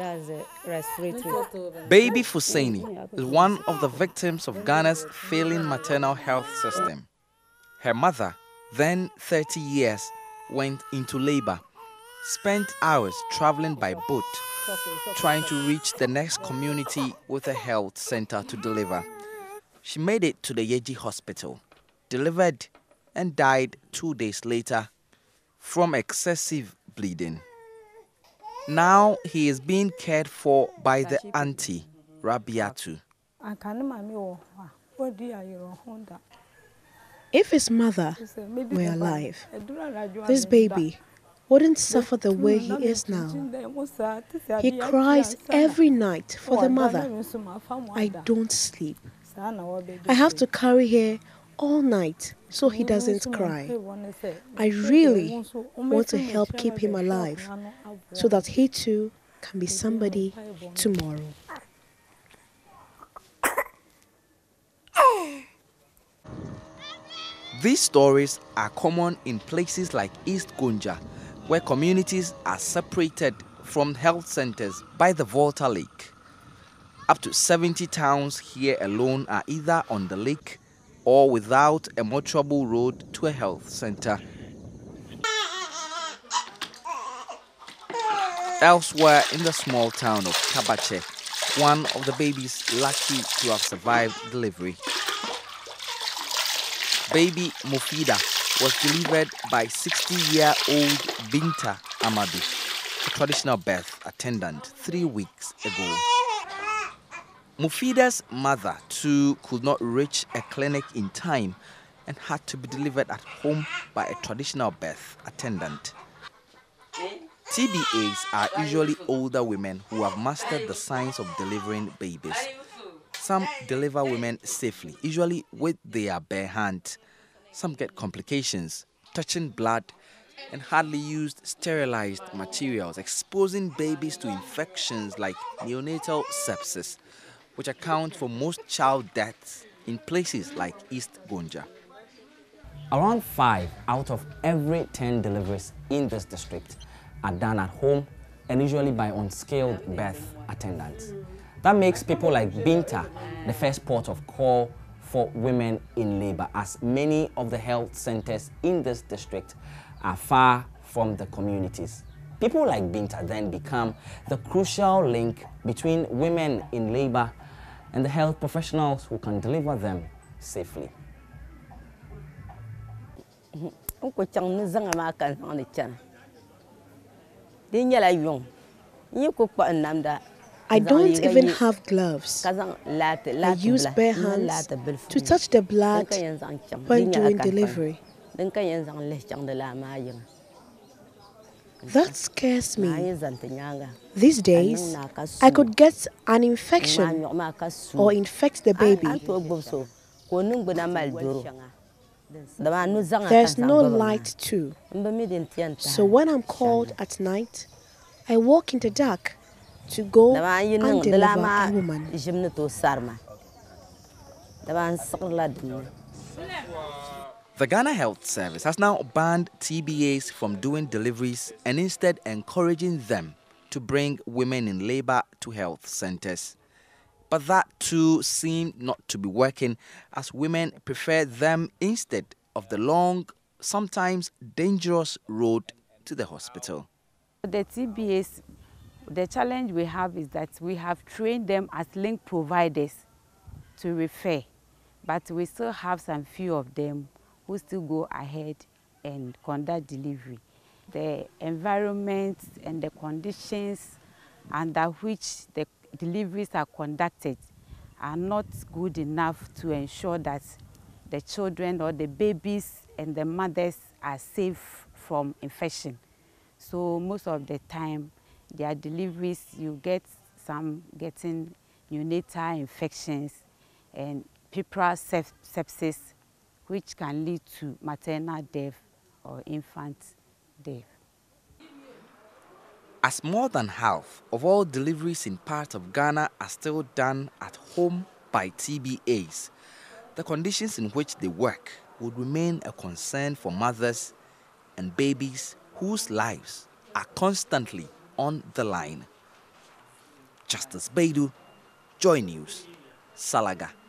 That's a respiratory. Baby Fuseni is one of the victims of Ghana's failing maternal health system. Her mother, then 30 years, went into labor, spent hours traveling by boat, trying to reach the next community with a health center to deliver. She made it to the Yeji hospital, delivered, and died 2 days later from excessive bleeding. Now he is being cared for by the auntie, Rabiatu. If his mother were alive, this baby wouldn't suffer the way he is now. He cries every night for the mother. I don't sleep. I have to carry her all night so he doesn't cry. I really want to help keep him alive so that he too can be somebody tomorrow. These stories are common in places like East Gonja, where communities are separated from health centers by the Volta Lake. Up to 70 towns here alone are either on the lake or without a motorable road to a health center. Elsewhere in the small town of Kabache, one of the babies lucky to have survived delivery. Baby Mufida was delivered by 60-year-old Binta Amadu, a traditional birth attendant, 3 weeks ago. Mufida's mother, too, could not reach a clinic in time and had to be delivered at home by a traditional birth attendant. TBAs are usually older women who have mastered the science of delivering babies. Some deliver women safely, usually with their bare hands. Some get complications, touching blood, and hardly used sterilized materials, exposing babies to infections like neonatal sepsis, which account for most child deaths in places like East Gonja. Around 5 out of every 10 deliveries in this district are done at home and usually by unskilled birth attendants. That makes people like Binta the first port of call for women in labor, as many of the health centers in this district are far from the communities. People like Binta then become the crucial link between women in labor and the health professionals who can deliver them safely. I don't even have gloves. I use bare hands to touch the blood when doing delivery. That scares me. These days, I could get an infection or infect the baby. There's no light too. So when I'm called at night, I walk in the dark to go and deliver a woman. The Ghana Health Service has now banned TBAs from doing deliveries and instead encouraging them to bring women in labor to health centers. But that too seemed not to be working, as women prefer them instead of the long, sometimes dangerous road to the hospital. The TBAs, the challenge we have is that we have trained them as link providers to refer, but we still have some few of them who still go ahead and conduct delivery. The environment and the conditions under which the deliveries are conducted are not good enough to ensure that the children or the babies and the mothers are safe from infection. So most of the time, their deliveries, you get some getting neonatal infections and puerperal sepsis, which can lead to maternal death or infant death. As more than half of all deliveries in parts of Ghana are still done at home by TBAs, the conditions in which they work would remain a concern for mothers and babies whose lives are constantly on the line. Justice Baidoo, Joy News, Salaga.